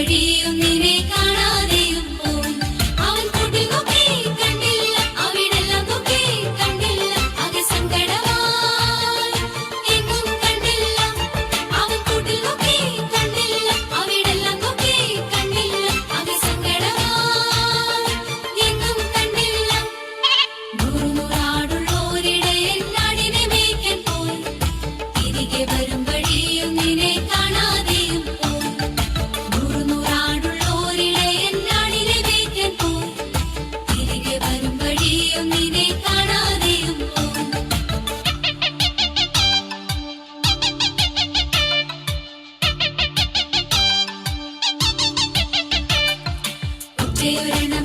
വഴിയും നിന്നെ കാണാതെയും പോയി. അവൻ കൂട്ടിൽ നോക്കി കണ്ടില്ല, അവിടെല്ലാം നോക്കി കണ്ടില്ല, ആകെ സങ്കടമായി എങ്ങും കണ്ടില്ല. അവൻ കൂട്ടിൽ നോക്കി കണ്ടില്ല, അവിടെല്ലാം നോക്കി കണ്ടില്ല, ആകെ സങ്കടമായി എങ്ങും കണ്ടില്ല. നൂറുനൂറാടുള്ളോരിടയൻ ആടിനെ മേയ്ക്കാൻ പോയി. തിരികെ വരും വഴിയും നിന്നെ കാണാതെയും പോയി. നൂറുനൂറാടുള്ളോരിടയൻ ആടിനെ മേയ്ക്കാൻ പോയി. തിരികെ വരും വഴിയും നിന്നെ കാണാതെയും പോയി. ഒറ്റയൊരെണ്ണം